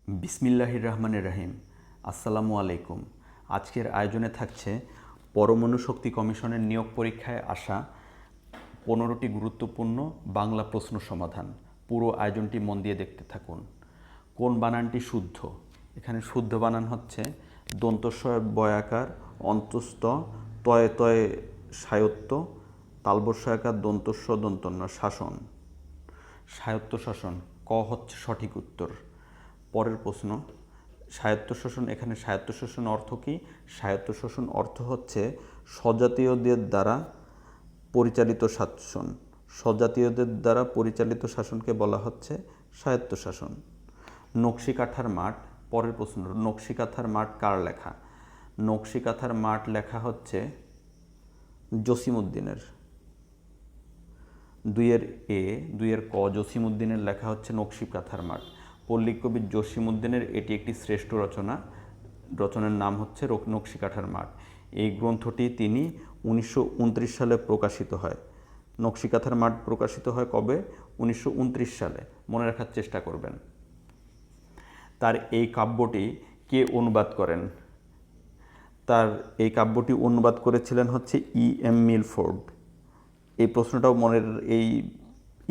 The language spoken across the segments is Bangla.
বিসমিল্লাহির রহমানির রহিম। আসসালামু আলাইকুম। আজকের আয়োজনে থাকছে পরমাণু শক্তি কমিশনের নিয়োগ পরীক্ষায় আসা 15টি গুরুত্বপূর্ণ বাংলা প্রশ্ন সমাধান। পুরো আয়োজনটি মন দিয়ে দেখতে থাকুন। কোন বানানটি শুদ্ধ? এখানে শুদ্ধ বানান হচ্ছে দন্তস্বয় বয়াকার অন্তস্থ তয়ে তয়ে সায়ত্য তালবস্বয়াকার দন্তস্ব দন্তন্য শাসন। স্বায়ত্তশাসন ক হচ্ছে সঠিক উত্তর। পরের প্রশ্ন, স্বায়ত্তশাসন, এখানে স্বায়ত্তশাসন অর্থ কী? স্বায়ত্তশাসন অর্থ হচ্ছে স্বজাতীয়দের দ্বারা পরিচালিত শাসন। স্বজাতীয়দের দ্বারা পরিচালিত শাসনকে বলা হচ্ছে স্বায়ত্তশাসন। নকশিকাঁথার মাঠ, পরের প্রশ্ন, নকশিকাঁথার মাঠ কার লেখা? নকশিকাঁথার মাঠ লেখা হচ্ছে জসিমউদ্দিনের। দুইয়ের ক জসিমউদ্দিনের লেখা হচ্ছে নকশিকাঁথার মাঠ। পল্লিক কবি জসিমউদ্দিনের এটি একটি শ্রেষ্ঠ রচনার নাম হচ্ছে নকশিকাঁথার মাঠ। এই গ্রন্থটি তিনি 1929 সালে প্রকাশিত হয়। নকশিকাঁথার মাঠ প্রকাশিত হয় কবে? 1929 সালে। মনে রাখার চেষ্টা করবেন। তার এই কাব্যটি কে অনুবাদ করেন? তার এই কাব্যটি অনুবাদ করেছিলেন হচ্ছে E.M. মিলফোর্ড। এই প্রশ্নটাও এই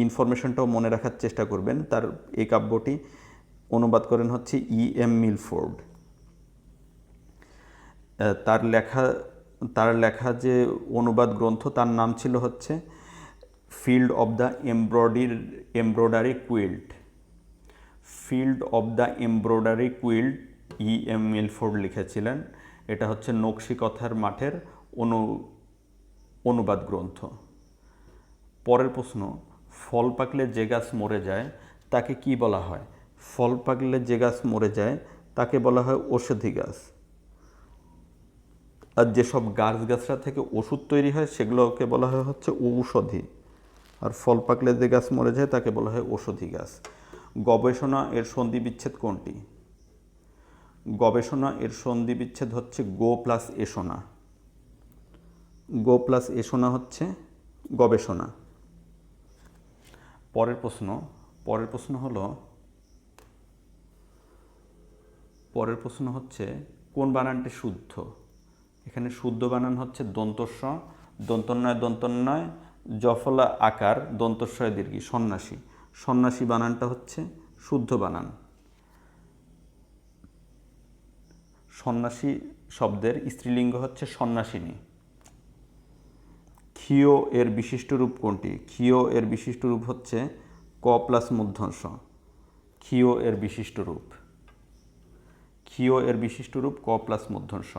ইনফরমেশনটাও মনে রাখার চেষ্টা করবেন। তার এই কাব্যটি অনুবাদ করেন হচ্ছে E.M. মিলফোর্ড। তার লেখা যে অনুবাদ গ্রন্থ, তার নাম ছিল হচ্ছে field of the embroidery quilt. Field of the embroidery quilt E.M. Milford লিখেছিলেন। এটা হচ্ছে নকশিকাঁথার মাঠের অনুবাদ গ্রন্থ। পরের প্রশ্ন, ফল পাকলে যে গাছ মরে যায় তাকে কি বলা হয়? ফল পাকলে যে গাছ মরে যায় তাকে বলা হয় ঔষধি গাছ। আর যেসব গাছগাছরা থেকে ওষুধ তৈরি হয় সেগুলোকে বলা হয় হচ্ছে ঔষধি। আর ফল পাকলে যে গাছ মরে যায় তাকে বলা হয় ঔষধি গাছ। গবেষণা এর সন্ধি বিচ্ছেদ কোনটি? গবেষণা এর সন্ধি বিচ্ছেদ হচ্ছে গো প্লাস এষণা। গো প্লাস এষণা হচ্ছে গবেষণা। পরের প্রশ্ন হচ্ছে কোন বানানটি শুদ্ধ? এখানে শুদ্ধ বানান হচ্ছে দন্তস্ব দন্তন্বয় জফলা আকার দন্তস্বয় দীর্ঘী সন্ন্যাসী। সন্ন্যাসী বানানটা হচ্ছে শুদ্ধ বানান। সন্ন্যাসী শব্দের স্ত্রীলিঙ্গ হচ্ছে সন্ন্যাসিনী। ক্ষীয় এর বিশিষ্ট রূপ কোনটি? ক্ষীয় এর বিশিষ্ট রূপ হচ্ছে ক প্লাস মূর্ধন্য ষ। ক্ষীয় এর বিশিষ্ট রূপ ক প্লাস মূর্ধন্য ষ।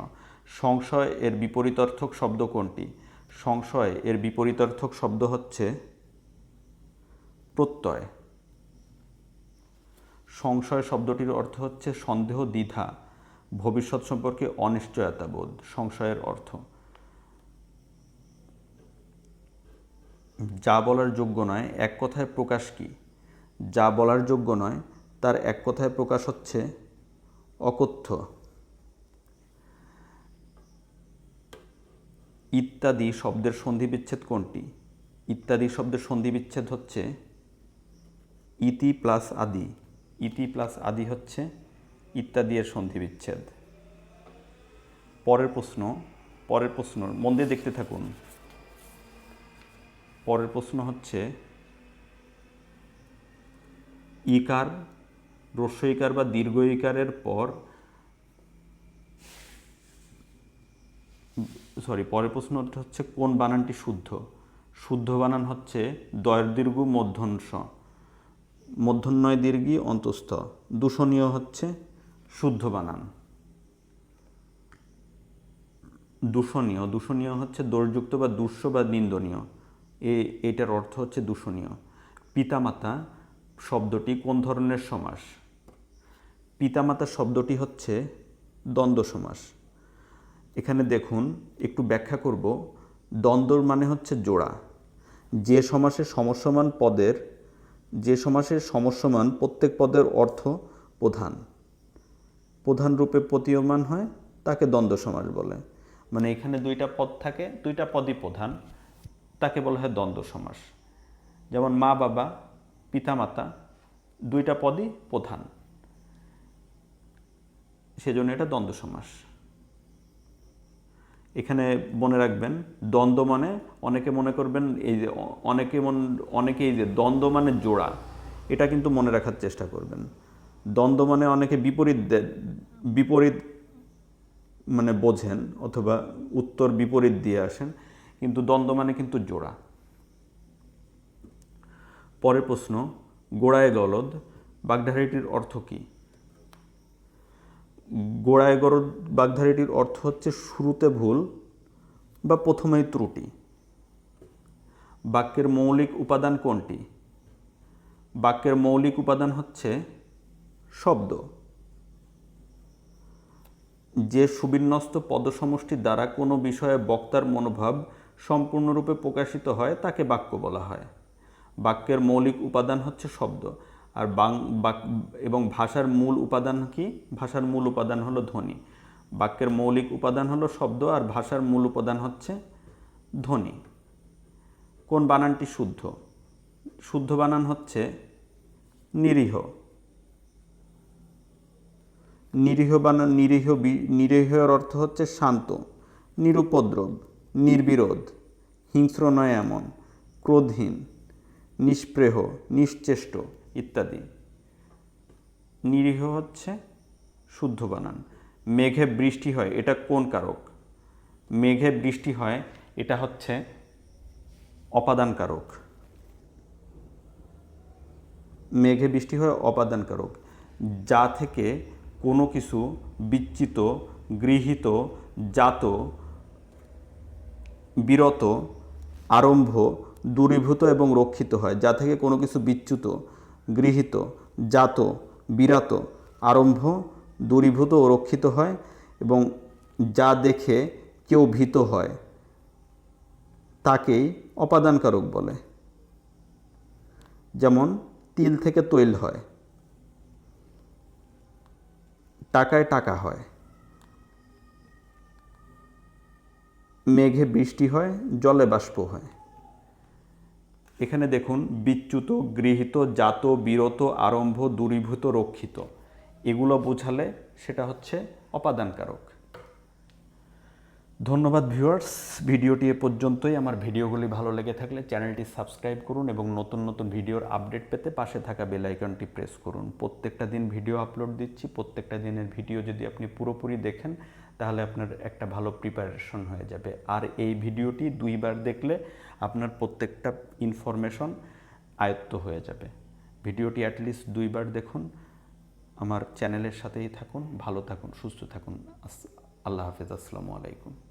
সংশয় এর বিপরীতার্থক শব্দ কোনটি? সংশয় এর বিপরীতার্থক শব্দ হচ্ছে প্রত্যয়। সংশয় শব্দটির অর্থ হচ্ছে সন্দেহ, দ্বিধা, ভবিষ্যৎ সম্পর্কে অনিশ্চয়তা বোধ। সংশয়ের অর্থ। যা বলার যোগ্য নয় এক কথায় প্রকাশ কি? যা বলার যোগ্য নয় তার এক কথায় প্রকাশ হচ্ছে অকথ্য। ইত্যাদি শব্দের সন্ধি বিচ্ছেদ কোনটি? ইত্যাদি শব্দের সন্ধি বিচ্ছেদ হচ্ছে ইতি প্লাস আদি। ইতি প্লাস আদি হচ্ছে ইত্যাদি এর সন্ধি বিচ্ছেদ। পরের প্রশ্ন মন দিয়ে দেখতে থাকুন। পরের প্রশ্ন হচ্ছে ইকার, হ্রস্ব ইকার বা দীর্ঘ ইকারের পর পরের প্রশ্নটা হচ্ছে কোন বানানটি শুদ্ধ? শুদ্ধ বানান হচ্ছে দয়ের দীর্ঘ মূর্ধন্যয় দীর্ঘী অন্তস্থ। দূষণীয় হচ্ছে শুদ্ধ বানান। দূষণীয় হচ্ছে দোষযুক্ত বা দুঃস্ব বা নিন্দনীয়। এটার অর্থ হচ্ছে দূষণীয়। পিতামাতা শব্দটি কোন ধরনের সমাস? পিতামাতা শব্দটি হচ্ছে দ্বন্দ্ব সমাস। এখানে দেখুন, একটু ব্যাখ্যা করব। দ্বন্দ্বর মানে হচ্ছে জোড়া। যে সমাসের সমস্যমান প্রত্যেক পদের অর্থ প্রধান রূপে প্রতীয়মান হয় তাকে দ্বন্দ্ব সমাস বলে। মানে এখানে দুইটা পদ থাকে, দুইটা পদই প্রধান, তাকে বলা হয় দ্বন্দ্ব সমাস। যেমন মা বাবা, পিতামাতা, দুইটা পদই প্রধান। সেজন্য এটা দ্বন্দ্ব সমাস। এখানে মনে রাখবেন দ্বন্দ্ব মানে অনেকে মনে করবেন এই যে অনেকে এই যে দ্বন্দ্ব মানে জোড়া, এটা কিন্তু মনে রাখার চেষ্টা করবেন। দ্বন্দ্ব মানে অনেকে বিপরীত মানে বোঝেন অথবা উত্তর বিপরীত দিয়ে আসেন, কিন্তু দ্বন্দ্ব মানে কিন্তু জোড়া। পরের প্রশ্ন, গোড়ায় গলদ বাগধারাটির অর্থ কী? গোড়ায় গলদ বাগধারাটির অর্থ হচ্ছে শুরুতে ভুল বা প্রথমেই ত্রুটি। বাক্যের মৌলিক উপাদান কোনটি? বাক্যের মৌলিক উপাদান হচ্ছে শব্দ। যে সুবিন্যস্ত পদসমষ্টি দ্বারা কোনো বিষয়ে বক্তার মনোভাব সম্পূর্ণরূপে প্রকাশিত হয় তাকে বাক্য বলা হয়। বাক্যের মৌলিক উপাদান হচ্ছে শব্দ। আর এবং ভাষার মূল উপাদান কি? ভাষার মূল উপাদান হলো ধ্বনি। বাক্যের মৌলিক উপাদান হলো শব্দ আর ভাষার মূল উপাদান হচ্ছে ধ্বনি। কোন বানানটি শুদ্ধ? শুদ্ধ বানান হচ্ছে নিরীহ। নিরীহ বানান নিরীহের অর্থ হচ্ছে শান্ত, নিরুপদ্রব, নির্বিরোধ, হিংস্র নয় এমন, ক্রোধহীন, নিষ্প্রেহ, নিশ্চেষ্ট ইত্যাদি। নিরীহ হচ্ছে শুদ্ধ বানান। মেঘে বৃষ্টি হয়, এটা কোন কারক? মেঘে বৃষ্টি হয়, এটা হচ্ছে অপাদান কারক। মেঘে বৃষ্টি হয় অপাদান কারক। যা থেকে কোনো কিছু বিচ্যুত, গৃহীত, জাত, বিরত, আরম্ভ, দূরীভূত এবং রক্ষিত হয়। যা থেকে কোনো কিছু বিচ্যুত, গৃহীত, জাত, বিরাত, আরম্ভ, দূরীভূত ও রক্ষিত হয় এবং যা দেখে কেউ ভীত হয় তাকেই অপাদানকারক বলে। যেমন তিল থেকে তৈল হয়, টাকায় টাকা হয়, মেঘে বৃষ্টি হয়, জলে বাষ্প হয়। এখানে দেখুন বিচ্যুত, গৃহীত, জাত, বিরত, আরম্ভ, দূরীভূত, রক্ষিত, এগুলো বোঝালে সেটা হচ্ছে অপাদানকারক। ধন্যবাদ ভিউয়ার্স, ভিডিওটি এ পর্যন্তই। আমার ভিডিওগুলি ভালো লেগে থাকলে চ্যানেলটি সাবস্ক্রাইব করুন এবং নতুন নতুন ভিডিওর আপডেট পেতে পাশে থাকা বেল আইকনটি প্রেস করুন। প্রত্যেকটা দিন ভিডিও আপলোড দিচ্ছি। প্রত্যেকটা দিনের ভিডিও যদি আপনি পুরোপুরি দেখেন তাহলে আপনার একটা ভালো প্রিপারেশন হয়ে যাবে। আর এই ভিডিওটি 2 বার দেখলে আপনার প্রত্যেকটা ইনফরমেশন আয়ত্ত হয়ে যাবে। ভিডিওটি অ্যাটলিস্ট 2 বার দেখুন। আমার চ্যানেলের সাথেই থাকুন, ভালো থাকুন, সুস্থ থাকুন। আল্লাহ হাফেজ, আসসালামু আলাইকুম।